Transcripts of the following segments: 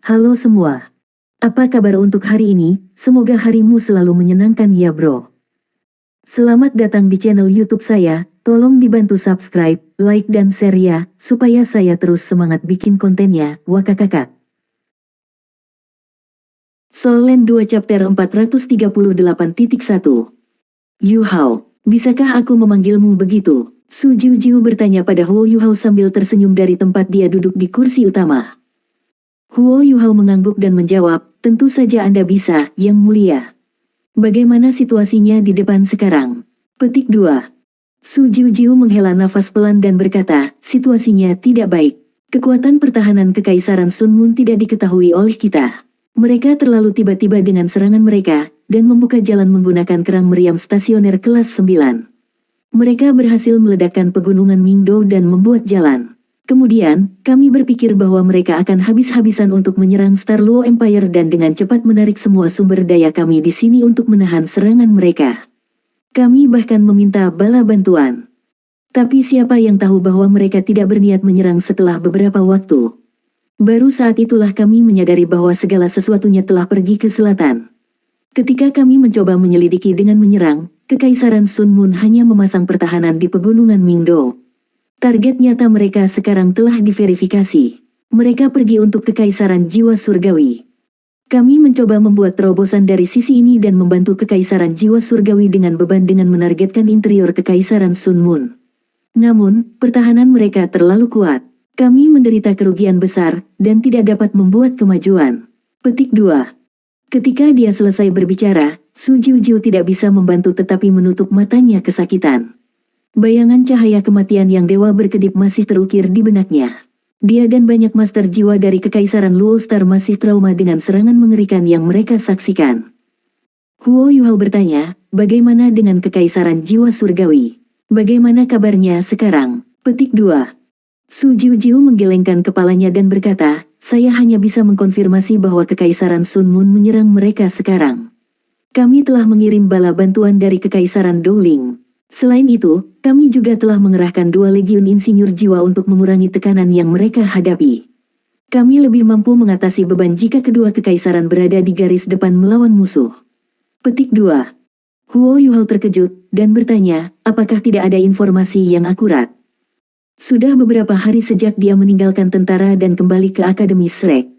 Halo semua. Apa kabar untuk hari ini? Semoga harimu selalu menyenangkan ya bro. Selamat datang di channel YouTube saya. Tolong dibantu subscribe, like dan share ya, supaya saya terus semangat bikin kontennya. Wakakakak. Soul Land 2 Chapter 438.1. Yu Hao, bisakah aku memanggilmu begitu? Su Jiu bertanya pada Huo Yu Hao sambil tersenyum dari tempat dia duduk di kursi utama. Huo Yu Hao mengangguk dan menjawab, tentu saja Anda bisa, Yang Mulia. Bagaimana situasinya di depan sekarang? Petik 2. Su Jiu menghela nafas pelan dan berkata, situasinya tidak baik. Kekuatan pertahanan Kekaisaran Sun Moon tidak diketahui oleh kita. Mereka terlalu tiba-tiba dengan serangan mereka, dan membuka jalan menggunakan kerang meriam stasioner kelas 9. Mereka berhasil meledakkan pegunungan Mingdo dan membuat jalan. Kemudian, kami berpikir bahwa mereka akan habis-habisan untuk menyerang Star Luo Empire dan dengan cepat menarik semua sumber daya kami di sini untuk menahan serangan mereka. Kami bahkan meminta bala bantuan. Tapi siapa yang tahu bahwa mereka tidak berniat menyerang setelah beberapa waktu. Baru saat itulah kami menyadari bahwa segala sesuatunya telah pergi ke selatan. Ketika kami mencoba menyelidiki dengan menyerang, Kekaisaran Sun Moon hanya memasang pertahanan di pegunungan Mingdo. Target nyata mereka sekarang telah diverifikasi. Mereka pergi untuk Kekaisaran Jiwa Surgawi. Kami mencoba membuat terobosan dari sisi ini dan membantu Kekaisaran Jiwa Surgawi dengan beban dengan menargetkan interior Kekaisaran Sun Moon. Namun, pertahanan mereka terlalu kuat. Kami menderita kerugian besar, dan tidak dapat membuat kemajuan. Petik 2. Ketika dia selesai berbicara, Su Jiu tidak bisa membantu tetapi menutup matanya kesakitan. Bayangan cahaya kematian yang dewa berkedip masih terukir di benaknya. Dia dan banyak master jiwa dari Kekaisaran Luo Star masih trauma dengan serangan mengerikan yang mereka saksikan. Huo Yu Hao bertanya, bagaimana dengan Kekaisaran Jiwa Surgawi? Bagaimana kabarnya sekarang? Petik 2. Su Jiu menggelengkan kepalanya dan berkata, saya hanya bisa mengkonfirmasi bahwa Kekaisaran Sun Moon menyerang mereka sekarang. Kami telah mengirim bala bantuan dari Kekaisaran Dowling. Selain itu, kami juga telah mengerahkan 2 legiun insinyur jiwa untuk mengurangi tekanan yang mereka hadapi. Kami lebih mampu mengatasi beban jika kedua kekaisaran berada di garis depan melawan musuh. Petik 2. Huo Yu Hao terkejut, dan bertanya, apakah tidak ada informasi yang akurat? Sudah beberapa hari sejak dia meninggalkan tentara dan kembali ke Akademi Shrek.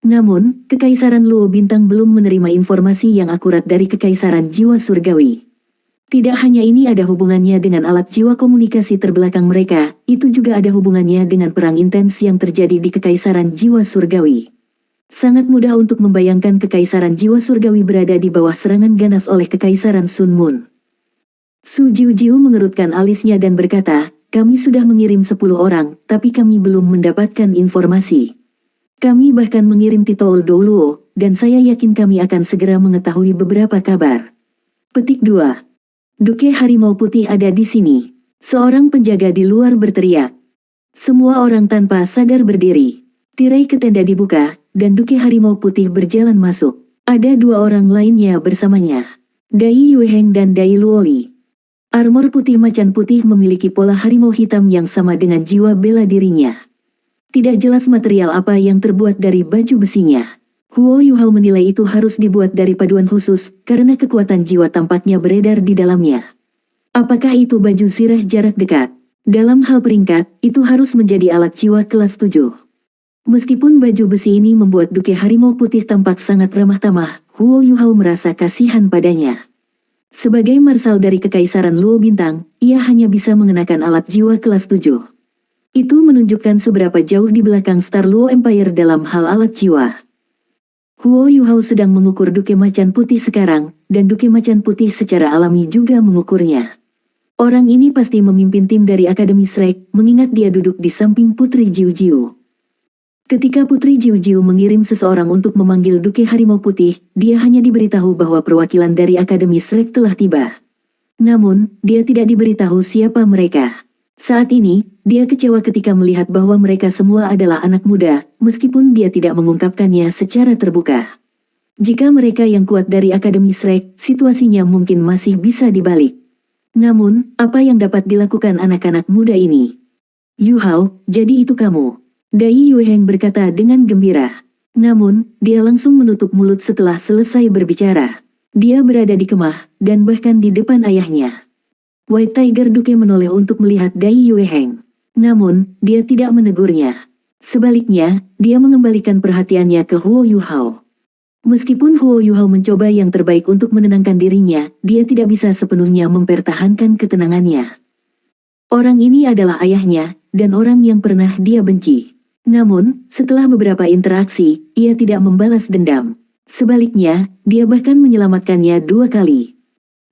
Namun, Kekaisaran Luo Bintang belum menerima informasi yang akurat dari Kekaisaran Jiwa Surgawi. Tidak hanya ini ada hubungannya dengan alat jiwa komunikasi terbelakang mereka, itu juga ada hubungannya dengan perang intens yang terjadi di Kekaisaran Jiwa Surgawi. Sangat mudah untuk membayangkan Kekaisaran Jiwa Surgawi berada di bawah serangan ganas oleh Kekaisaran Sun Moon. Su Jiu mengerutkan alisnya dan berkata, kami sudah mengirim 10 orang, tapi kami belum mendapatkan informasi. Kami bahkan mengirim Titoul Douluo, dan saya yakin kami akan segera mengetahui beberapa kabar. Petik 2. Duke Harimau Putih ada di sini. Seorang penjaga di luar berteriak. Semua orang tanpa sadar berdiri. Tirai ke tenda dibuka, dan Duke Harimau Putih berjalan masuk. Ada 2 orang lainnya bersamanya. Dai Yueheng dan Dai Luoli. Armor putih macan putih memiliki pola harimau hitam yang sama dengan jiwa bela dirinya. Tidak jelas material apa yang terbuat dari baju besinya. Huo Yu Hao menilai itu harus dibuat dari paduan khusus, karena kekuatan jiwa tampaknya beredar di dalamnya. Apakah itu baju sirah jarak dekat? Dalam hal peringkat, itu harus menjadi alat jiwa kelas 7. Meskipun baju besi ini membuat Duke Harimau Putih tampak sangat ramah tamah, Huo Yu Hao merasa kasihan padanya. Sebagai marsal dari Kekaisaran Luo Bintang, ia hanya bisa mengenakan alat jiwa kelas 7. Itu menunjukkan seberapa jauh di belakang Star Luo Empire dalam hal alat jiwa. Huo Yu Hao sedang mengukur Duke Macan Putih sekarang, dan Duke Macan Putih secara alami juga mengukurnya. Orang ini pasti memimpin tim dari Akademi Shrek, mengingat dia duduk di samping Putri Jiu. Ketika Putri Jiu mengirim seseorang untuk memanggil Duke Harimau Putih, dia hanya diberitahu bahwa perwakilan dari Akademi Shrek telah tiba. Namun, dia tidak diberitahu siapa mereka. Saat ini, dia kecewa ketika melihat bahwa mereka semua adalah anak muda, meskipun dia tidak mengungkapkannya secara terbuka. Jika mereka yang kuat dari Akademi Shrek, situasinya mungkin masih bisa dibalik. Namun, apa yang dapat dilakukan anak-anak muda ini? Yu Hao, jadi itu kamu. Dai Yueheng berkata dengan gembira. Namun, dia langsung menutup mulut setelah selesai berbicara. Dia berada di kemah, dan bahkan di depan ayahnya. White Tiger Duke menoleh untuk melihat Dai Yueheng. Namun, dia tidak menegurnya. Sebaliknya, dia mengembalikan perhatiannya ke Huo Yuhao. Meskipun Huo Yuhao mencoba yang terbaik untuk menenangkan dirinya, dia tidak bisa sepenuhnya mempertahankan ketenangannya. Orang ini adalah ayahnya, dan orang yang pernah dia benci. Namun, setelah beberapa interaksi, ia tidak membalas dendam. Sebaliknya, dia bahkan menyelamatkannya 2 kali.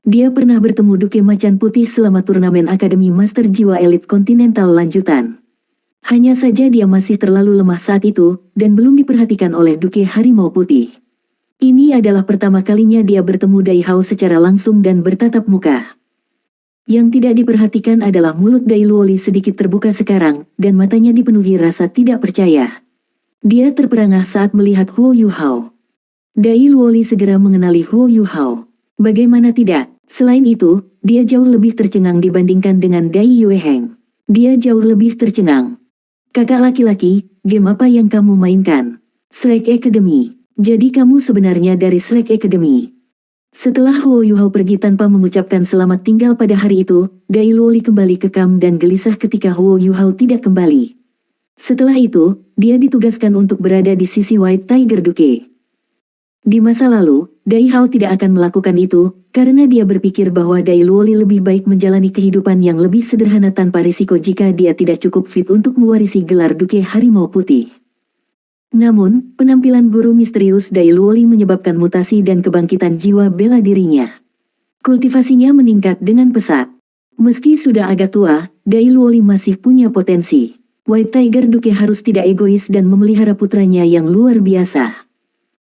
Dia pernah bertemu Duke Macan Putih selama turnamen Akademi Master Jiwa Elit Kontinental lanjutan. Hanya saja dia masih terlalu lemah saat itu, dan belum diperhatikan oleh Duke Harimau Putih. Ini adalah pertama kalinya dia bertemu Dai Hao secara langsung dan bertatap muka. Yang tidak diperhatikan adalah mulut Dai Luoli sedikit terbuka sekarang, dan matanya dipenuhi rasa tidak percaya. Dia terperangah saat melihat Huo Yuhao. Dai Luoli segera mengenali Huo Yuhao. Bagaimana tidak? Selain itu, dia jauh lebih tercengang dibandingkan dengan Dai Yueheng. Dia jauh lebih tercengang. Kakak laki-laki, game apa yang kamu mainkan? Shrek Academy. Jadi kamu sebenarnya dari Shrek Academy. Setelah Huo Yuhao pergi tanpa mengucapkan selamat tinggal pada hari itu, Dai Luoli kembali kekam dan gelisah ketika Huo Yuhao tidak kembali. Setelah itu, dia ditugaskan untuk berada di sisi White Tiger Duke. Di masa lalu, Dai Hao tidak akan melakukan itu, karena dia berpikir bahwa Dai Luoli lebih baik menjalani kehidupan yang lebih sederhana tanpa risiko jika dia tidak cukup fit untuk mewarisi gelar Duke Harimau Putih. Namun, penampilan guru misterius Dai Luoli menyebabkan mutasi dan kebangkitan jiwa bela dirinya. Kultivasinya meningkat dengan pesat. Meski sudah agak tua, Dai Luoli masih punya potensi. White Tiger Duke harus tidak egois dan memelihara putranya yang luar biasa.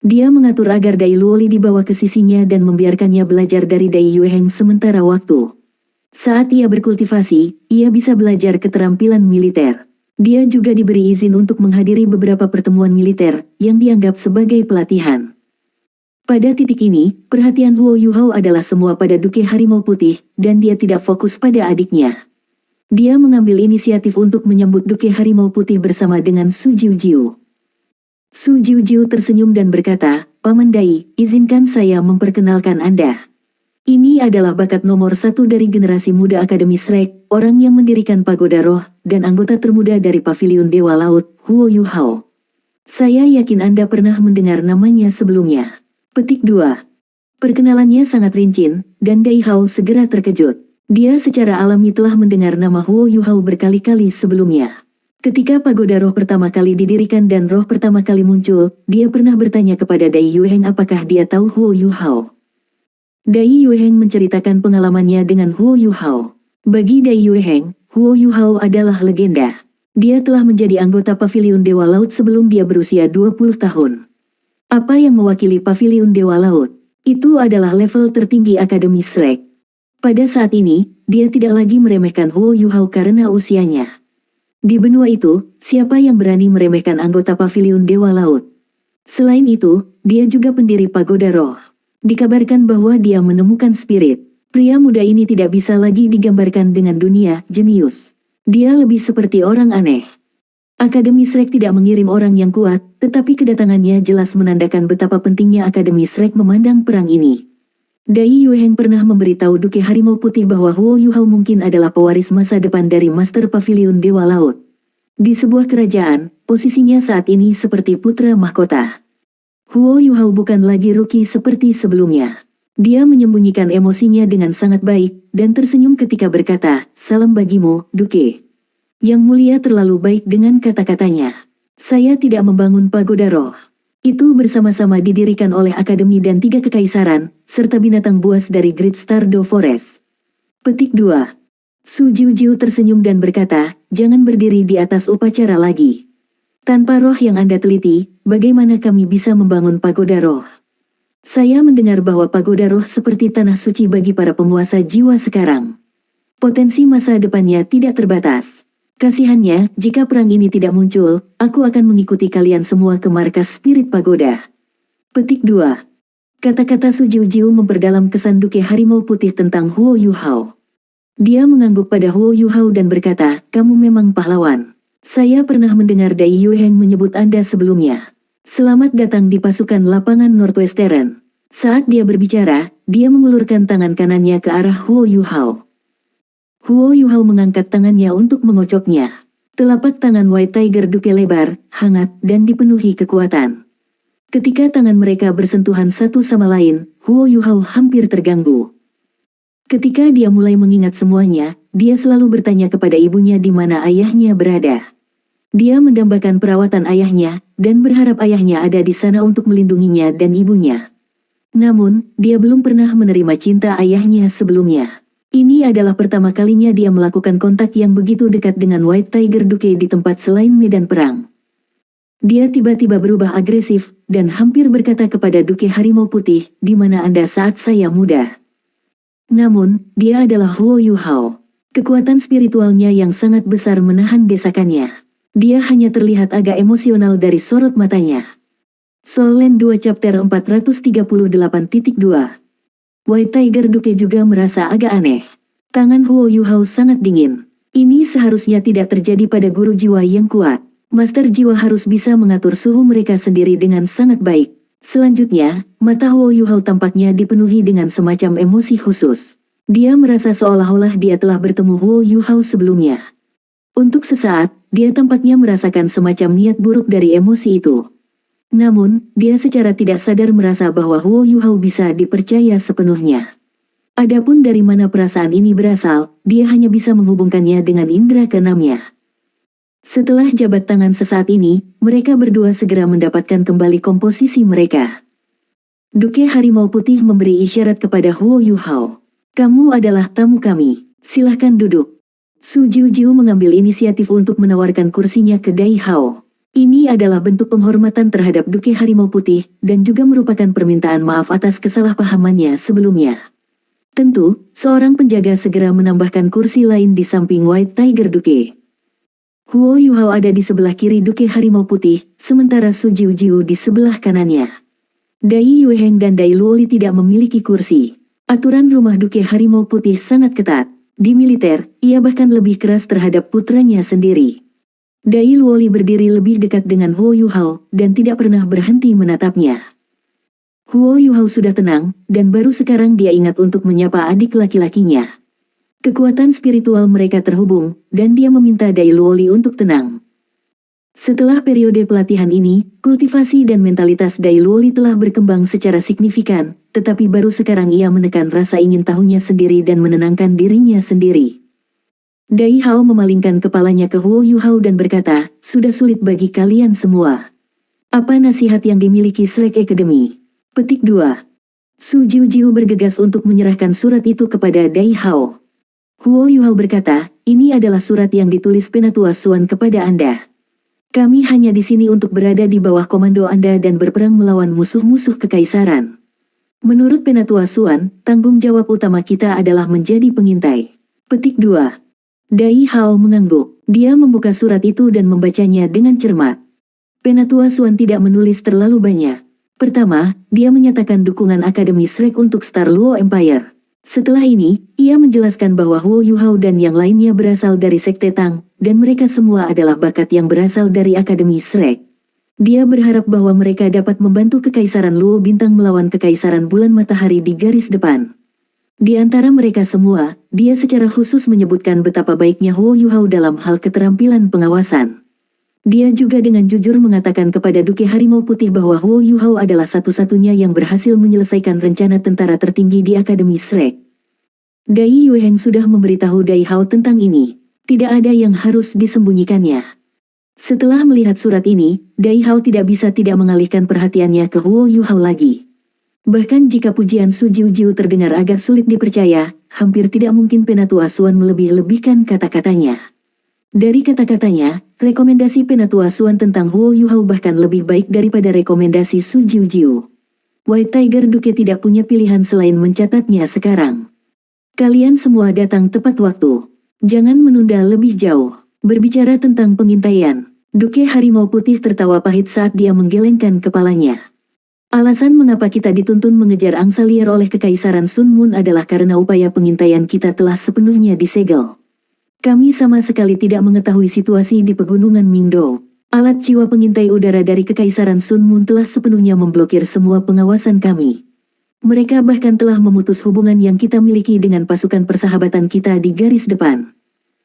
Dia mengatur agar Dai Luoli dibawa ke sisinya dan membiarkannya belajar dari Dai Yueheng sementara waktu. Saat ia berkultivasi, ia bisa belajar keterampilan militer. Dia juga diberi izin untuk menghadiri beberapa pertemuan militer yang dianggap sebagai pelatihan. Pada titik ini, perhatian Huo Yuhao adalah semua pada Duke Harimau Putih, dan dia tidak fokus pada adiknya. Dia mengambil inisiatif untuk menyambut Duke Harimau Putih bersama dengan Su Jiujiu. Su Jiujiu tersenyum dan berkata, "Paman Dai, izinkan saya memperkenalkan Anda. Ini adalah bakat nomor 1 dari generasi muda Akademi Shrek, orang yang mendirikan Pagoda Roh, dan anggota termuda dari Paviliun Dewa Laut, Huo Yuhao. Saya yakin Anda pernah mendengar namanya sebelumnya." Petik 2. Perkenalannya sangat rincin, dan Dai Hao segera terkejut. Dia secara alami telah mendengar nama Huo Yuhao berkali-kali sebelumnya. Ketika Pagoda Roh pertama kali didirikan dan roh pertama kali muncul, dia pernah bertanya kepada Dai Yueheng apakah dia tahu Huo Yuhao. Dai Yueheng menceritakan pengalamannya dengan Huo Yuhao. Bagi Dai Yueheng, Huo Yuhao adalah legenda. Dia telah menjadi anggota Paviliun Dewa Laut sebelum dia berusia 20 tahun. Apa yang mewakili Paviliun Dewa Laut? Itu adalah level tertinggi Akademi Shrek. Pada saat ini, dia tidak lagi meremehkan Huo Yuhao karena usianya. Di benua itu, siapa yang berani meremehkan anggota Paviliun Dewa Laut? Selain itu, dia juga pendiri Pagoda Roh. Dikabarkan bahwa dia menemukan spirit. Pria muda ini tidak bisa lagi digambarkan dengan dunia jenius. Dia lebih seperti orang aneh. Akademi Shrek tidak mengirim orang yang kuat, tetapi kedatangannya jelas menandakan betapa pentingnya Akademi Shrek memandang perang ini. Dai Yueheng pernah memberitahu Duke Harimau Putih bahwa Huo Yuhao mungkin adalah pewaris masa depan dari Master Paviliun Dewa Laut. Di sebuah kerajaan, posisinya saat ini seperti putra mahkota. Huo Yuhao bukan lagi rookie seperti sebelumnya. Dia menyembunyikan emosinya dengan sangat baik, dan tersenyum ketika berkata, "Salam bagimu, Duke. Yang mulia terlalu baik dengan kata-katanya. Saya tidak membangun Pagoda Roh. Itu bersama-sama didirikan oleh Akademi dan 3 kekaisaran, serta binatang buas dari Great Stardew Forest." Petik 2. Su Jiujiu tersenyum dan berkata, "Jangan berdiri di atas upacara lagi. Tanpa roh yang Anda teliti, bagaimana kami bisa membangun Pagoda Roh? Saya mendengar bahwa Pagoda Roh seperti tanah suci bagi para penguasa jiwa sekarang. Potensi masa depannya tidak terbatas. Kasihannya, jika perang ini tidak muncul, aku akan mengikuti kalian semua ke markas spirit Pagoda." Petik 2. Kata-kata Su Jiujiu memperdalam kesan Duke Harimau Putih tentang Huo Yuhao. Dia mengangguk pada Huo Yuhao dan berkata, "Kamu memang pahlawan. Saya pernah mendengar Dai Yueheng menyebut Anda sebelumnya. Selamat datang di pasukan lapangan Northwestern. Saat dia berbicara, dia mengulurkan tangan kanannya ke arah Huo Yuhao. Huo Yuhao mengangkat tangannya untuk mengocoknya. Telapak tangan White Tiger Duke lebar, hangat, dan dipenuhi kekuatan. Ketika tangan mereka bersentuhan satu sama lain, Huo Yuhao hampir terganggu. Ketika dia mulai mengingat semuanya, dia selalu bertanya kepada ibunya di mana ayahnya berada. Dia mendambakan perawatan ayahnya, dan berharap ayahnya ada di sana untuk melindunginya dan ibunya. Namun, dia belum pernah menerima cinta ayahnya sebelumnya. Ini adalah pertama kalinya dia melakukan kontak yang begitu dekat dengan White Tiger Duke di tempat selain medan perang. Dia tiba-tiba berubah agresif, dan hampir berkata kepada Duke Harimau Putih, "Di mana Anda saat saya muda?" Namun, dia adalah Huo Yuhao. Kekuatan spiritualnya yang sangat besar menahan desakannya. Dia hanya terlihat agak emosional dari sorot matanya. Soul Land 2 Chapter 438.2. White Tiger Duke juga merasa agak aneh. Tangan Huo Yuhao sangat dingin. Ini seharusnya tidak terjadi pada guru jiwa yang kuat. Master jiwa harus bisa mengatur suhu mereka sendiri dengan sangat baik. Selanjutnya, mata Huo Yuhao tampaknya dipenuhi dengan semacam emosi khusus. Dia merasa seolah-olah dia telah bertemu Huo Yuhao sebelumnya. Untuk sesaat, dia tampaknya merasakan semacam niat buruk dari emosi itu. Namun, dia secara tidak sadar merasa bahwa Huo Yuhao bisa dipercaya sepenuhnya. Adapun dari mana perasaan ini berasal, dia hanya bisa menghubungkannya dengan indera keenamnya. Setelah jabat tangan sesaat ini, mereka berdua segera mendapatkan kembali komposisi mereka. Duke Harimau Putih memberi isyarat kepada Huo Yuhao. "Kamu adalah tamu kami, silahkan duduk." Su Jiujiu mengambil inisiatif untuk menawarkan kursinya ke Dai Hao. Ini adalah bentuk penghormatan terhadap Duke Harimau Putih, dan juga merupakan permintaan maaf atas kesalahpahamannya sebelumnya. Tentu, seorang penjaga segera menambahkan kursi lain di samping White Tiger Duke. Huo Yuhao ada di sebelah kiri Duke Harimau Putih, sementara Su Jiujiu di sebelah kanannya. Dai Yueheng dan Dai Luoli tidak memiliki kursi. Aturan rumah Duke Harimau Putih sangat ketat. Di militer, ia bahkan lebih keras terhadap putranya sendiri. Dai Luoli berdiri lebih dekat dengan Huo Yuhao, dan tidak pernah berhenti menatapnya. Huo Yuhao sudah tenang, dan baru sekarang dia ingat untuk menyapa adik laki-lakinya. Kekuatan spiritual mereka terhubung, dan dia meminta Dai Luoli untuk tenang. Setelah periode pelatihan ini, kultivasi dan mentalitas Dai Luoli telah berkembang secara signifikan, tetapi baru sekarang ia menekan rasa ingin tahunya sendiri dan menenangkan dirinya sendiri. Dai Hao memalingkan kepalanya ke Huo Yuhao dan berkata, "Sudah sulit bagi kalian semua. Apa nasihat yang dimiliki Shrek Academy?" Petik 2. Su Jiujiu bergegas untuk menyerahkan surat itu kepada Dai Hao. Huo Yuhao berkata, "Ini adalah surat yang ditulis Penatua Suan kepada Anda. Kami hanya di sini untuk berada di bawah komando Anda dan berperang melawan musuh-musuh kekaisaran. Menurut Penatua Suan, tanggung jawab utama kita adalah menjadi pengintai." Petik 2. Dai Hao mengangguk. Dia membuka surat itu dan membacanya dengan cermat. Penatua Suan tidak menulis terlalu banyak. Pertama, dia menyatakan dukungan Akademi Shrek untuk Star Luo Empire. Setelah ini, ia menjelaskan bahwa Huo Yuhao dan yang lainnya berasal dari Sekte Tang, dan mereka semua adalah bakat yang berasal dari Akademi Shrek. Dia berharap bahwa mereka dapat membantu Kekaisaran Luo Bintang melawan Kekaisaran Bulan Matahari di garis depan. Di antara mereka semua, dia secara khusus menyebutkan betapa baiknya Huo Yuhao dalam hal keterampilan pengawasan. Dia juga dengan jujur mengatakan kepada Duke Harimau Putih bahwa Huo Yuhao adalah satu-satunya yang berhasil menyelesaikan rencana tentara tertinggi di Akademi Shrek. Dai Yueheng sudah memberitahu Dai Hao tentang ini. Tidak ada yang harus disembunyikannya. Setelah melihat surat ini, Dai Hao tidak bisa tidak mengalihkan perhatiannya ke Huo Yuhao lagi. Bahkan jika pujian Su Jiujiu terdengar agak sulit dipercaya, hampir tidak mungkin Penatua Suan melebih-lebihkan kata-katanya. Dari kata-katanya, rekomendasi Penatua Suan tentang Huo Yuhao bahkan lebih baik daripada rekomendasi Su Jiujiu. White Tiger Duke tidak punya pilihan selain mencatatnya sekarang. Kalian semua datang tepat waktu. Jangan menunda lebih jauh. Berbicara tentang pengintaian, Duke Harimau Putih tertawa pahit saat dia menggelengkan kepalanya. Alasan mengapa kita dituntun mengejar angsa liar oleh Kekaisaran Sun Moon adalah karena upaya pengintaian kita telah sepenuhnya disegel. Kami sama sekali tidak mengetahui situasi di pegunungan Mingdou. Alat jiwa pengintai udara dari Kekaisaran Sun Moon telah sepenuhnya memblokir semua pengawasan kami. Mereka bahkan telah memutus hubungan yang kita miliki dengan pasukan persahabatan kita di garis depan.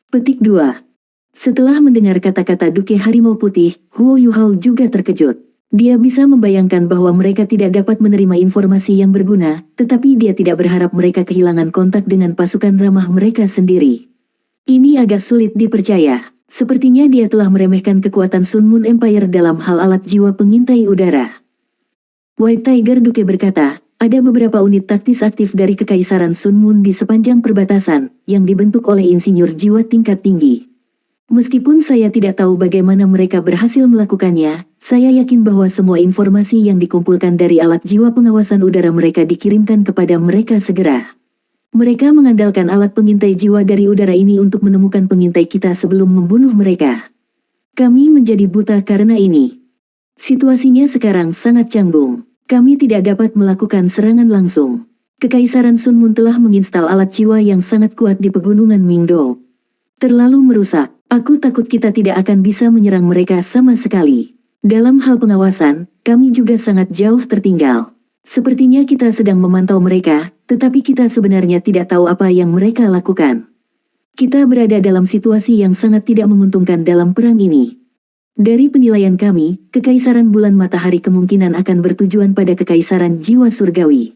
Petik 2. Setelah mendengar kata-kata Duke Harimau Putih, Huo Yuhao juga terkejut. Dia bisa membayangkan bahwa mereka tidak dapat menerima informasi yang berguna, tetapi dia tidak berharap mereka kehilangan kontak dengan pasukan ramah mereka sendiri. Ini agak sulit dipercaya. Sepertinya dia telah meremehkan kekuatan Sun Moon Empire dalam hal alat jiwa pengintai udara. White Tiger Duke berkata, ada beberapa unit taktis aktif dari Kekaisaran Sun Moon di sepanjang perbatasan, yang dibentuk oleh insinyur jiwa tingkat tinggi. Meskipun saya tidak tahu bagaimana mereka berhasil melakukannya, saya yakin bahwa semua informasi yang dikumpulkan dari alat jiwa pengawasan udara mereka dikirimkan kepada mereka segera. Mereka mengandalkan alat pengintai jiwa dari udara ini untuk menemukan pengintai kita sebelum membunuh mereka. Kami menjadi buta karena ini. Situasinya sekarang sangat canggung. Kami tidak dapat melakukan serangan langsung. Kekaisaran Sun Moon telah menginstal alat jiwa yang sangat kuat di pegunungan Mingdo. Terlalu merusak. Aku takut kita tidak akan bisa menyerang mereka sama sekali. Dalam hal pengawasan, kami juga sangat jauh tertinggal. Sepertinya kita sedang memantau mereka, tetapi kita sebenarnya tidak tahu apa yang mereka lakukan. Kita berada dalam situasi yang sangat tidak menguntungkan dalam perang ini. Dari penilaian kami, Kekaisaran Bulan Matahari kemungkinan akan bertujuan pada Kekaisaran Jiwa Surgawi.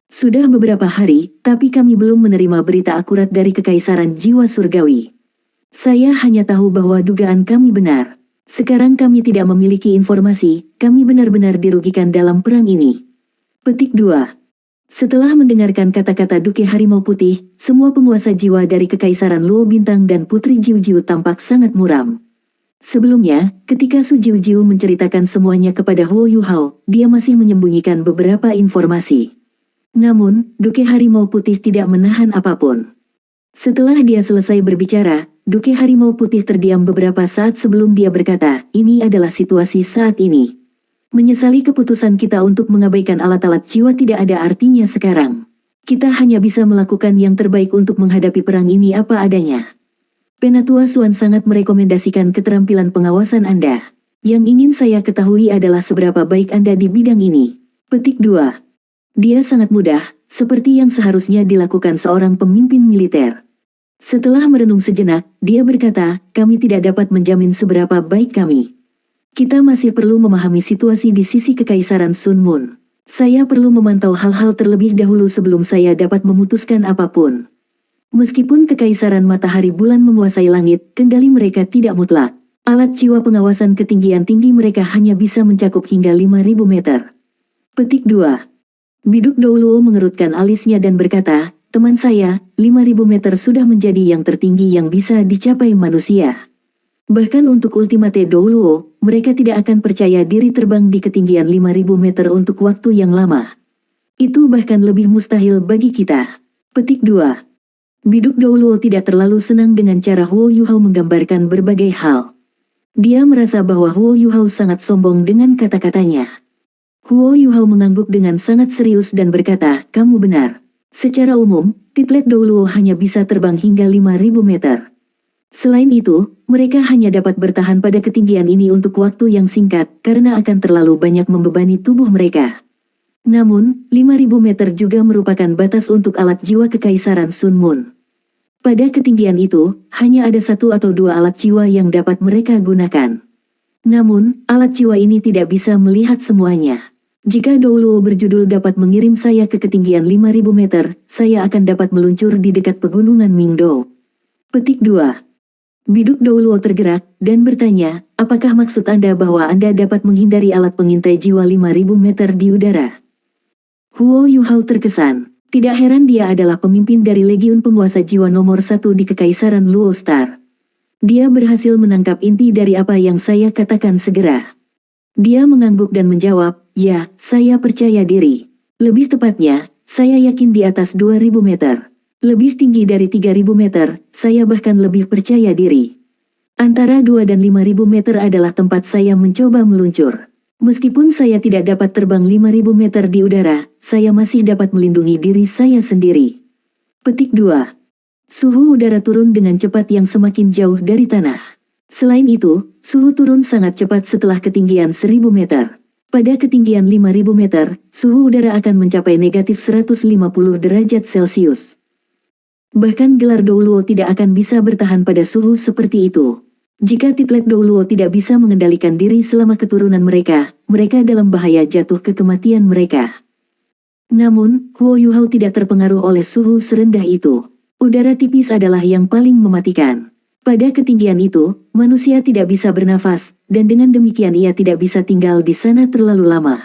Sudah beberapa hari, tapi kami belum menerima berita akurat dari Kekaisaran Jiwa Surgawi. Saya hanya tahu bahwa dugaan kami benar. Sekarang kami tidak memiliki informasi, kami benar-benar dirugikan dalam perang ini. Petik 2. Setelah mendengarkan kata-kata Duke Harimau Putih, semua penguasa jiwa dari Kekaisaran Luo Bintang dan Putri Jiu Jiu tampak sangat muram. Sebelumnya, ketika Su Jiu Jiu menceritakan semuanya kepada Huo Yuhao, dia masih menyembunyikan beberapa informasi. Namun, Duke Harimau Putih tidak menahan apapun. Setelah dia selesai berbicara, Duke Harimau Putih terdiam beberapa saat sebelum dia berkata, ini adalah situasi saat ini. Menyesali keputusan kita untuk mengabaikan alat-alat jiwa tidak ada artinya sekarang. Kita hanya bisa melakukan yang terbaik untuk menghadapi perang ini apa adanya. Penatua Suan sangat merekomendasikan keterampilan pengawasan Anda. Yang ingin saya ketahui adalah seberapa baik Anda di bidang ini. Petik 2. Dia sangat mudah, seperti yang seharusnya dilakukan seorang pemimpin militer. Setelah merenung sejenak, dia berkata, kami tidak dapat menjamin seberapa baik kami. Kita masih perlu memahami situasi di sisi Kekaisaran Sun Moon. Saya perlu memantau hal-hal terlebih dahulu sebelum saya dapat memutuskan apapun. Meskipun Kekaisaran Matahari Bulan menguasai langit, kendali mereka tidak mutlak. Alat jiwa pengawasan ketinggian tinggi mereka hanya bisa mencakup hingga 5.000 meter. Petik 2. Biduk Douluo mengerutkan alisnya dan berkata, teman saya, 5.000 meter sudah menjadi yang tertinggi yang bisa dicapai manusia. Bahkan untuk Ultimate Douluo, mereka tidak akan percaya diri terbang di ketinggian 5.000 meter untuk waktu yang lama. Itu bahkan lebih mustahil bagi kita. Petik 2. Biduk Douluo tidak terlalu senang dengan cara Huo Yuhao menggambarkan berbagai hal. Dia merasa bahwa Huo Yuhao sangat sombong dengan kata-katanya. Huo Yuhao mengangguk dengan sangat serius dan berkata, kamu benar. Secara umum, titlet Douluo hanya bisa terbang hingga 5.000 meter. Selain itu, mereka hanya dapat bertahan pada ketinggian ini untuk waktu yang singkat karena akan terlalu banyak membebani tubuh mereka. Namun, 5.000 meter juga merupakan batas untuk alat jiwa Kekaisaran Sun Moon. Pada ketinggian itu, hanya ada 1 atau 2 alat jiwa yang dapat mereka gunakan. Namun, alat jiwa ini tidak bisa melihat semuanya. Jika Douluo berjudul dapat mengirim saya ke ketinggian 5.000 meter, saya akan dapat meluncur di dekat pegunungan Mingdo. Petik 2. Biduk Douluo tergerak, dan bertanya, apakah maksud Anda bahwa Anda dapat menghindari alat pengintai jiwa 5.000 meter di udara? Huo Yuhao terkesan. Tidak heran dia adalah pemimpin dari Legiun Penguasa Jiwa nomor 1 di Kekaisaran Luo Star. Dia berhasil menangkap inti dari apa yang saya katakan segera. Dia mengangguk dan menjawab, ya, saya percaya diri. Lebih tepatnya, saya yakin di atas 2.000 meter. Lebih tinggi dari 3.000 meter, saya bahkan lebih percaya diri. Antara 2 dan 5.000 meter adalah tempat saya mencoba meluncur. Meskipun saya tidak dapat terbang 5.000 meter di udara, saya masih dapat melindungi diri saya sendiri. Petik 2. Suhu udara turun dengan cepat yang semakin jauh dari tanah. Selain itu, suhu turun sangat cepat setelah ketinggian 1000 meter. Pada ketinggian 5000 meter, suhu udara akan mencapai negatif 150 derajat Celcius. Bahkan gelar Douluo tidak akan bisa bertahan pada suhu seperti itu. Jika Titlet Douluo tidak bisa mengendalikan diri selama keturunan mereka dalam bahaya jatuh ke kematian mereka. Namun, Huo Yuhao tidak terpengaruh oleh suhu serendah itu. Udara tipis adalah yang paling mematikan. Pada ketinggian itu, manusia tidak bisa bernafas, dan dengan demikian ia tidak bisa tinggal di sana terlalu lama.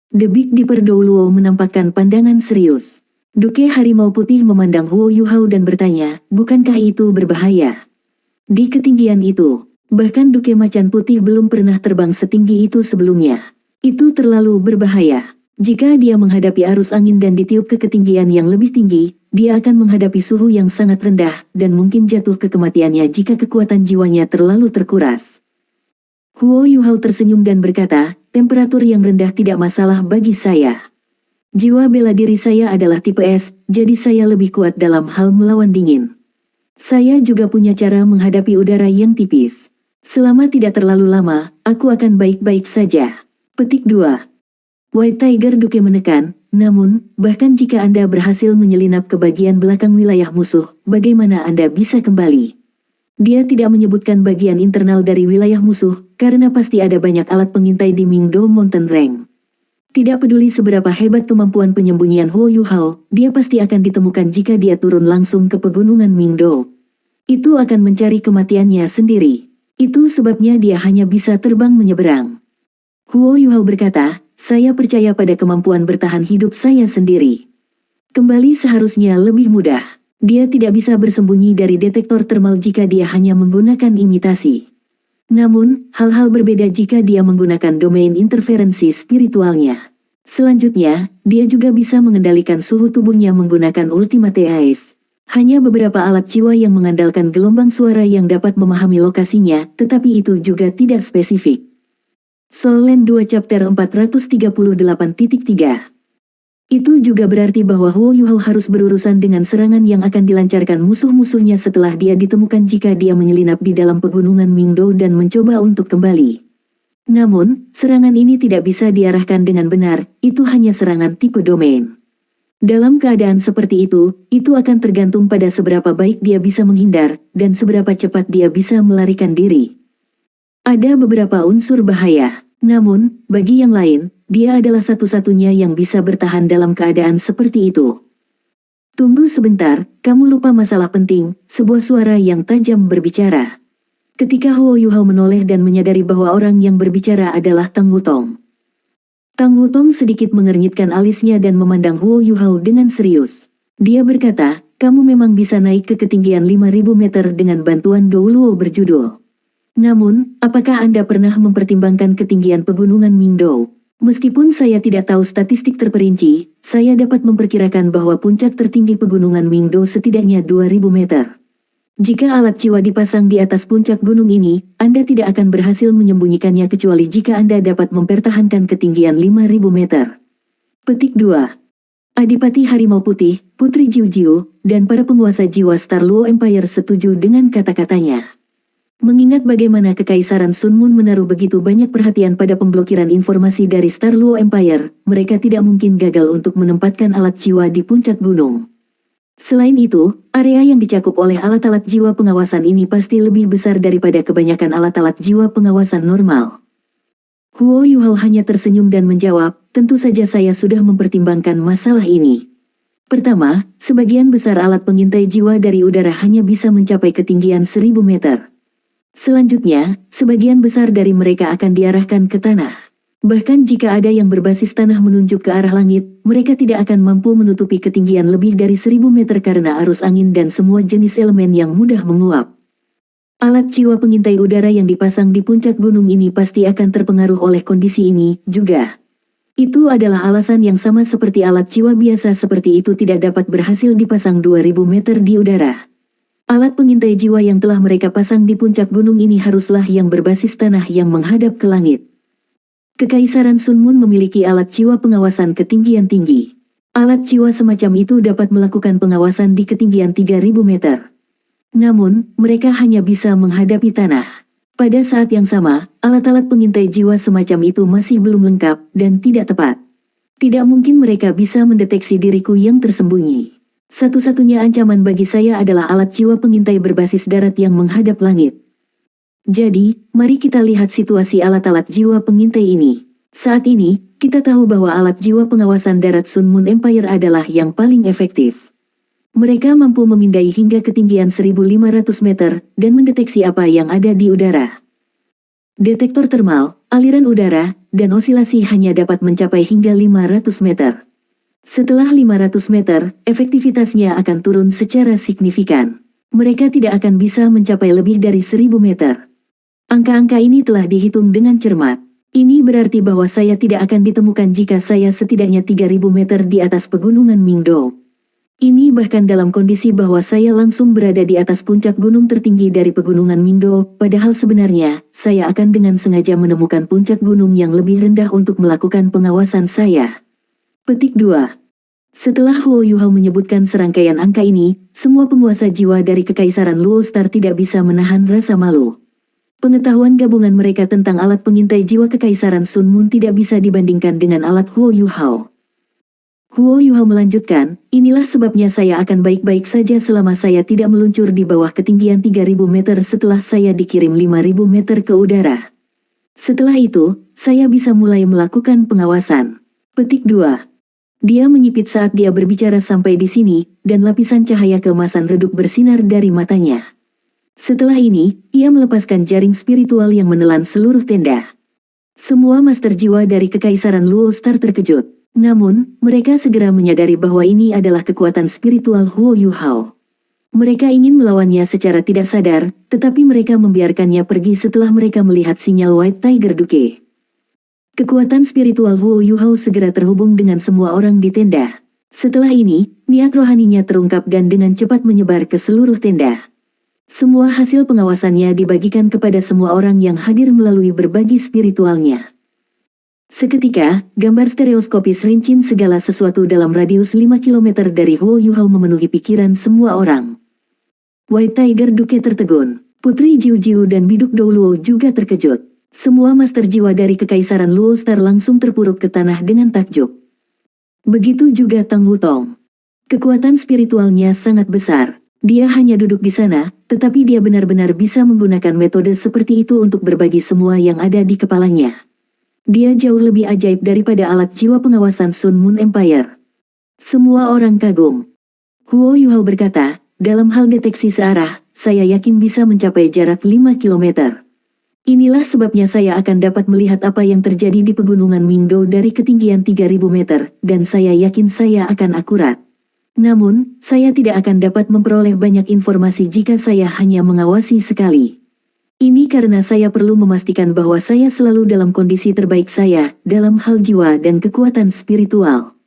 The Big Dipper Douluo menampakkan pandangan serius. Duke Harimau Putih memandang Huo Yuhao dan bertanya, bukankah itu berbahaya? Di ketinggian itu, bahkan Duke Macan Putih belum pernah terbang setinggi itu sebelumnya. Itu terlalu berbahaya. Jika dia menghadapi arus angin dan ditiup ke ketinggian yang lebih tinggi, dia akan menghadapi suhu yang sangat rendah dan mungkin jatuh ke kematiannya jika kekuatan jiwanya terlalu terkuras. Huo Yuhao tersenyum dan berkata, temperatur yang rendah tidak masalah bagi saya. Jiwa bela diri saya adalah tipe S, jadi saya lebih kuat dalam hal melawan dingin. Saya juga punya cara menghadapi udara yang tipis. Selama tidak terlalu lama, aku akan baik-baik saja. Petik 2. White Tiger Duke menekan, namun, bahkan jika Anda berhasil menyelinap ke bagian belakang wilayah musuh, bagaimana Anda bisa kembali? Dia tidak menyebutkan bagian internal dari wilayah musuh, karena pasti ada banyak alat pengintai di Mingdo Mountain Range. Tidak peduli seberapa hebat kemampuan penyembunyian Huo Yuhao, dia pasti akan ditemukan jika dia turun langsung ke pegunungan Mingdo. Itu akan mencari kematiannya sendiri. Itu sebabnya dia hanya bisa terbang menyeberang. Huo Yuhao berkata, saya percaya pada kemampuan bertahan hidup saya sendiri. Kembali seharusnya lebih mudah. Dia tidak bisa bersembunyi dari detektor termal jika dia hanya menggunakan imitasi. Namun, hal-hal berbeda jika dia menggunakan domain interferensi spiritualnya. Selanjutnya, dia juga bisa mengendalikan suhu tubuhnya menggunakan Ultimate Eyes. Hanya beberapa alat jiwa yang mengandalkan gelombang suara yang dapat memahami lokasinya, tetapi itu juga tidak spesifik. Soul Land 2 Chapter 438.3. Itu juga berarti bahwa Huo Yuhao harus berurusan dengan serangan yang akan dilancarkan musuh-musuhnya setelah dia ditemukan jika dia menyelinap di dalam pegunungan Mingdo dan mencoba untuk kembali. Namun, serangan ini tidak bisa diarahkan dengan benar, itu hanya serangan tipe domain. Dalam keadaan seperti itu akan tergantung pada seberapa baik dia bisa menghindar, dan seberapa cepat dia bisa melarikan diri. Ada beberapa unsur bahaya, namun, bagi yang lain, dia adalah satu-satunya yang bisa bertahan dalam keadaan seperti itu. Tunggu sebentar, kamu lupa masalah penting, sebuah suara yang tajam berbicara. Ketika Huo Yuhao menoleh dan menyadari bahwa orang yang berbicara adalah Tang Wutong. Tang Wutong sedikit mengernyitkan alisnya dan memandang Huo Yuhao dengan serius. Dia berkata, kamu memang bisa naik ke ketinggian 5000 meter dengan bantuan Douluo berjudul. Namun, apakah Anda pernah mempertimbangkan ketinggian pegunungan Mingdo? Meskipun saya tidak tahu statistik terperinci, saya dapat memperkirakan bahwa puncak tertinggi pegunungan Mingdo setidaknya 2000 meter. Jika alat jiwa dipasang di atas puncak gunung ini, Anda tidak akan berhasil menyembunyikannya kecuali jika Anda dapat mempertahankan ketinggian 5000 meter. Petik 2. Adipati Harimau Putih, Putri Jiu Jiu, dan para penguasa jiwa Star Luo Empire setuju dengan kata-katanya. Mengingat bagaimana Kekaisaran Sun Moon menaruh begitu banyak perhatian pada pemblokiran informasi dari Star Luo Empire, mereka tidak mungkin gagal untuk menempatkan alat jiwa di puncak gunung. Selain itu, area yang dicakup oleh alat-alat jiwa pengawasan ini pasti lebih besar daripada kebanyakan alat-alat jiwa pengawasan normal. Huo Yuhao hanya tersenyum dan menjawab, tentu saja saya sudah mempertimbangkan masalah ini. Pertama, sebagian besar alat pengintai jiwa dari udara hanya bisa mencapai ketinggian 1000 meter. Selanjutnya, sebagian besar dari mereka akan diarahkan ke tanah. Bahkan jika ada yang berbasis tanah menunjuk ke arah langit, mereka tidak akan mampu menutupi ketinggian lebih dari 1000 meter karena arus angin dan semua jenis elemen yang mudah menguap. Alat jiwa pengintai udara yang dipasang di puncak gunung ini pasti akan terpengaruh oleh kondisi ini juga. Itu adalah alasan yang sama seperti alat jiwa biasa seperti itu tidak dapat berhasil dipasang 2000 meter di udara. Alat pengintai jiwa yang telah mereka pasang di puncak gunung ini haruslah yang berbasis tanah yang menghadap ke langit. Kekaisaran Sun Moon memiliki alat jiwa pengawasan ketinggian tinggi. Alat jiwa semacam itu dapat melakukan pengawasan di ketinggian 3000 meter. Namun, mereka hanya bisa menghadapi tanah. Pada saat yang sama, alat-alat pengintai jiwa semacam itu masih belum lengkap dan tidak tepat. Tidak mungkin mereka bisa mendeteksi diriku yang tersembunyi. Satu-satunya ancaman bagi saya adalah alat jiwa pengintai berbasis darat yang menghadap langit. Jadi, mari kita lihat situasi alat-alat jiwa pengintai ini. Saat ini, kita tahu bahwa alat jiwa pengawasan darat Sun Moon Empire adalah yang paling efektif. Mereka mampu memindai hingga ketinggian 1.500 meter dan mendeteksi apa yang ada di udara. Detektor termal, aliran udara, dan osilasi hanya dapat mencapai hingga 500 meter. Setelah 500 meter, efektivitasnya akan turun secara signifikan. Mereka tidak akan bisa mencapai lebih dari 1.000 meter. Angka-angka ini telah dihitung dengan cermat. Ini berarti bahwa saya tidak akan ditemukan jika saya setidaknya 3.000 meter di atas pegunungan Mingdo. Ini bahkan dalam kondisi bahwa saya langsung berada di atas puncak gunung tertinggi dari pegunungan Mingdo, padahal sebenarnya, saya akan dengan sengaja menemukan puncak gunung yang lebih rendah untuk melakukan pengawasan saya. Petik 2. Setelah Huo Yuhao menyebutkan serangkaian angka ini, semua penguasa jiwa dari Kekaisaran Luo Star tidak bisa menahan rasa malu. Pengetahuan gabungan mereka tentang alat pengintai jiwa Kekaisaran Sun Moon tidak bisa dibandingkan dengan alat Huo Yuhao. Huo Yuhao melanjutkan, inilah sebabnya saya akan baik-baik saja selama saya tidak meluncur di bawah ketinggian 3.000 meter setelah saya dikirim 5.000 meter ke udara. Setelah itu, saya bisa mulai melakukan pengawasan. Petik 2. Dia menyipit saat dia berbicara sampai di sini, dan lapisan cahaya keemasan redup bersinar dari matanya. Setelah ini, ia melepaskan jaring spiritual yang menelan seluruh tenda. Semua master jiwa dari Kekaisaran Luo Star terkejut. Namun, mereka segera menyadari bahwa ini adalah kekuatan spiritual Huo Yuhao. Mereka ingin melawannya secara tidak sadar, tetapi mereka membiarkannya pergi setelah mereka melihat sinyal White Tiger Duke. Kekuatan spiritual Huo Yuhao segera terhubung dengan semua orang di tenda. Setelah ini, niat rohaninya terungkap dan dengan cepat menyebar ke seluruh tenda. Semua hasil pengawasannya dibagikan kepada semua orang yang hadir melalui berbagi spiritualnya. Seketika, gambar stereoskopis rincin segala sesuatu dalam radius 5 km dari Huo Yuhao memenuhi pikiran semua orang. White Tiger Duke tertegun, Putri Jiu Jiu dan Biduk Dou Luo juga terkejut. Semua master jiwa dari Kekaisaran Luo Star langsung terpuruk ke tanah dengan takjub. Begitu juga Tang Wutong. Kekuatan spiritualnya sangat besar. Dia hanya duduk di sana, tetapi dia benar-benar bisa menggunakan metode seperti itu untuk berbagi semua yang ada di kepalanya. Dia jauh lebih ajaib daripada alat jiwa pengawasan Sun Moon Empire. Semua orang kagum. Huo Yuhao berkata, dalam hal deteksi searah, saya yakin bisa mencapai jarak 5 km. Inilah sebabnya saya akan dapat melihat apa yang terjadi di pegunungan Mingdo dari ketinggian 3.000 meter, dan saya yakin saya akan akurat. Namun, saya tidak akan dapat memperoleh banyak informasi jika saya hanya mengawasi sekali. Ini karena saya perlu memastikan bahwa saya selalu dalam kondisi terbaik saya, dalam hal jiwa dan kekuatan spiritual.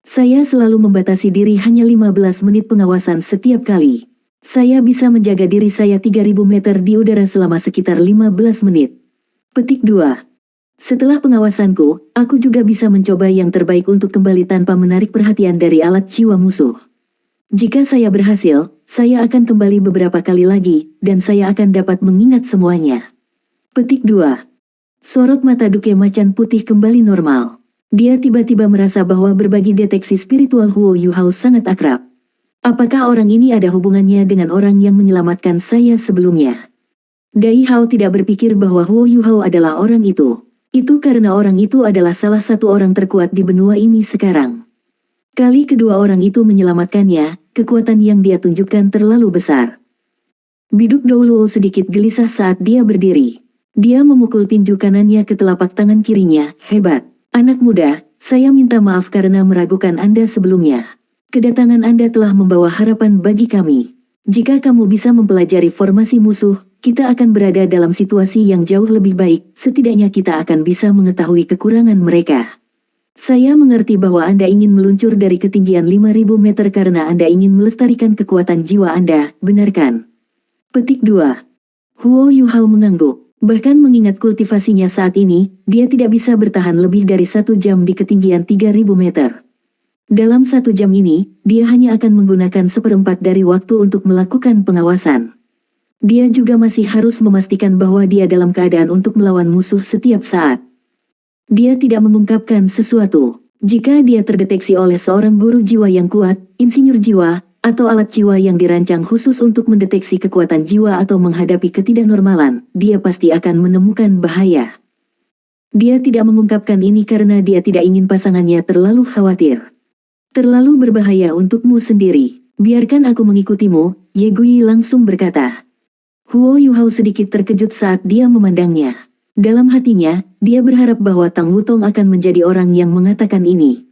Saya selalu membatasi diri hanya 15 menit pengawasan setiap kali. Saya bisa menjaga diri saya 3.000 meter di udara selama sekitar 15 menit. Petik 2. Setelah pengawasanku, aku juga bisa mencoba yang terbaik untuk kembali tanpa menarik perhatian dari alat jiwa musuh. Jika saya berhasil, saya akan kembali beberapa kali lagi, dan saya akan dapat mengingat semuanya. Petik 2. Sorot mata Duke Macan Putih kembali normal. Dia tiba-tiba merasa bahwa berbagi deteksi spiritual Huo Yuhao sangat akrab. Apakah orang ini ada hubungannya dengan orang yang menyelamatkan saya sebelumnya? Dai Hao tidak berpikir bahwa Huo Yuhao adalah orang itu. Itu karena orang itu adalah salah satu orang terkuat di benua ini sekarang. Kali kedua orang itu menyelamatkannya, kekuatan yang dia tunjukkan terlalu besar. Biduk Dou Luo sedikit gelisah saat dia berdiri. Dia memukul tinju kanannya ke telapak tangan kirinya. Hebat, anak muda, saya minta maaf karena meragukan Anda sebelumnya. Kedatangan Anda telah membawa harapan bagi kami. Jika kamu bisa mempelajari formasi musuh, kita akan berada dalam situasi yang jauh lebih baik, setidaknya kita akan bisa mengetahui kekurangan mereka. Saya mengerti bahwa Anda ingin meluncur dari ketinggian 5.000 meter karena Anda ingin melestarikan kekuatan jiwa Anda, benar kan? Petik 2. Huo Yuhao mengangguk. Bahkan mengingat kultivasinya saat ini, dia tidak bisa bertahan lebih dari 1 jam di ketinggian 3.000 meter. Dalam 1 jam ini, dia hanya akan menggunakan 1/4 dari waktu untuk melakukan pengawasan. Dia juga masih harus memastikan bahwa dia dalam keadaan untuk melawan musuh setiap saat. Dia tidak mengungkapkan sesuatu. Jika dia terdeteksi oleh seorang guru jiwa yang kuat, insinyur jiwa, atau alat jiwa yang dirancang khusus untuk mendeteksi kekuatan jiwa atau menghadapi ketidaknormalan, dia pasti akan menemukan bahaya. Dia tidak mengungkapkan ini karena dia tidak ingin pasangannya terlalu khawatir. Terlalu berbahaya untukmu sendiri. Biarkan aku mengikutimu, Ye Gui langsung berkata. Huo Yuhao sedikit terkejut saat dia memandangnya. Dalam hatinya, dia berharap bahwa Tang Wutong akan menjadi orang yang mengatakan ini.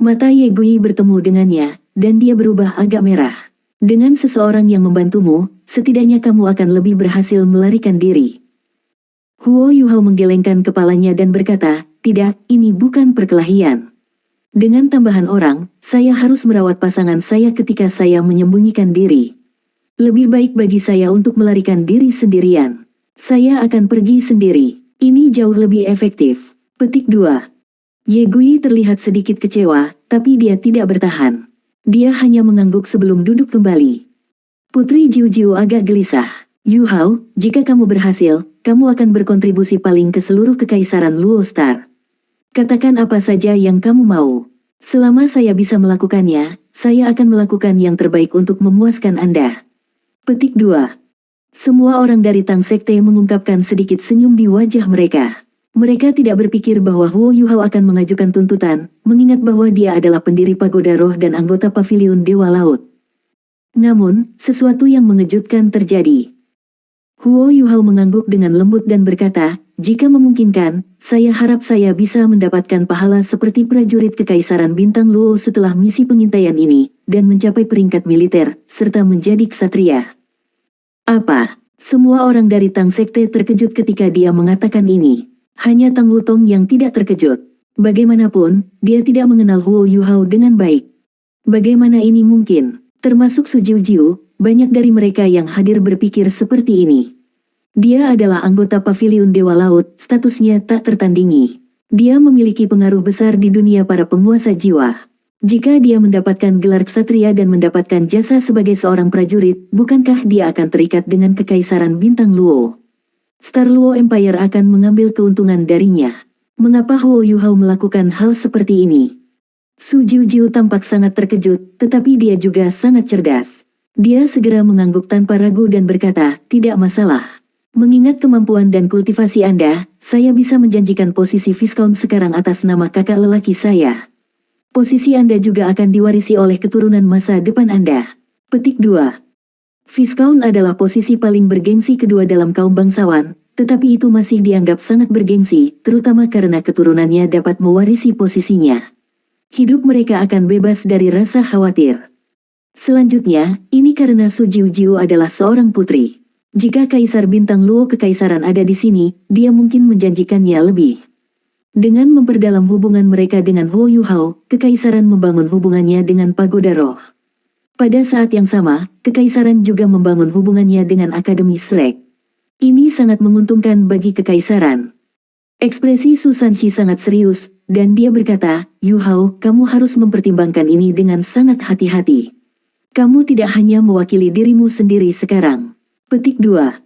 Mata Ye Gui bertemu dengannya, dan dia berubah agak merah. Dengan seseorang yang membantumu, setidaknya kamu akan lebih berhasil melarikan diri. Huo Yuhao menggelengkan kepalanya dan berkata, tidak, ini bukan perkelahian. Dengan tambahan orang, saya harus merawat pasangan saya ketika saya menyembunyikan diri. Lebih baik bagi saya untuk melarikan diri sendirian. Saya akan pergi sendiri. Ini jauh lebih efektif. Petik 2. Ye Gui terlihat sedikit kecewa, tapi dia tidak bertahan. Dia hanya mengangguk sebelum duduk kembali. Putri Jiu Jiu agak gelisah. Yu Hao, jika kamu berhasil, kamu akan berkontribusi paling ke seluruh kekaisaran Luo Star. Katakan apa saja yang kamu mau. Selama saya bisa melakukannya, saya akan melakukan yang terbaik untuk memuaskan Anda. Petik 2. Semua orang dari Tang Sekte mengungkapkan sedikit senyum di wajah mereka. Mereka tidak berpikir bahwa Huo Yuhao akan mengajukan tuntutan, mengingat bahwa dia adalah pendiri Pagoda Roh dan anggota Paviliun Dewa Laut. Namun, sesuatu yang mengejutkan terjadi. Huo Yuhao mengangguk dengan lembut dan berkata, jika memungkinkan, saya harap saya bisa mendapatkan pahala seperti prajurit Kekaisaran Bintang Luo setelah misi pengintaian ini, dan mencapai peringkat militer, serta menjadi ksatria. Apa? Semua orang dari Tang Sekte terkejut ketika dia mengatakan ini. Hanya Tang Wutong yang tidak terkejut. Bagaimanapun, dia tidak mengenal Huo Yuhao dengan baik. Bagaimana ini mungkin? Termasuk Su Jiu, banyak dari mereka yang hadir berpikir seperti ini. Dia adalah anggota Paviliun Dewa Laut, statusnya tak tertandingi. Dia memiliki pengaruh besar di dunia para penguasa jiwa. Jika dia mendapatkan gelar ksatria dan mendapatkan jasa sebagai seorang prajurit, bukankah dia akan terikat dengan Kekaisaran Bintang Luo? Star Luo Empire akan mengambil keuntungan darinya. Mengapa Huo Yuhao melakukan hal seperti ini? Su Jiu tampak sangat terkejut, tetapi dia juga sangat cerdas. Dia segera mengangguk tanpa ragu dan berkata, tidak masalah. Mengingat kemampuan dan kultivasi Anda, saya bisa menjanjikan posisi Viscount sekarang atas nama kakak lelaki saya. Posisi Anda juga akan diwarisi oleh keturunan masa depan Anda. Petik 2. Viscount adalah posisi paling bergengsi kedua dalam kaum bangsawan, tetapi itu masih dianggap sangat bergengsi, terutama karena keturunannya dapat mewarisi posisinya. Hidup mereka akan bebas dari rasa khawatir. Selanjutnya, ini karena Su Jiu adalah seorang putri. Jika Kaisar Bintang Luo Kekaisaran ada di sini, dia mungkin menjanjikannya lebih. Dengan memperdalam hubungan mereka dengan Huo Yuhao, Kekaisaran membangun hubungannya dengan Pagoda Roh. Pada saat yang sama, Kekaisaran juga membangun hubungannya dengan Akademi Shrek. Ini sangat menguntungkan bagi Kekaisaran. Ekspresi Su Sanxi sangat serius, dan dia berkata, Yuhao, kamu harus mempertimbangkan ini dengan sangat hati-hati. Kamu tidak hanya mewakili dirimu sendiri sekarang. Petik 2.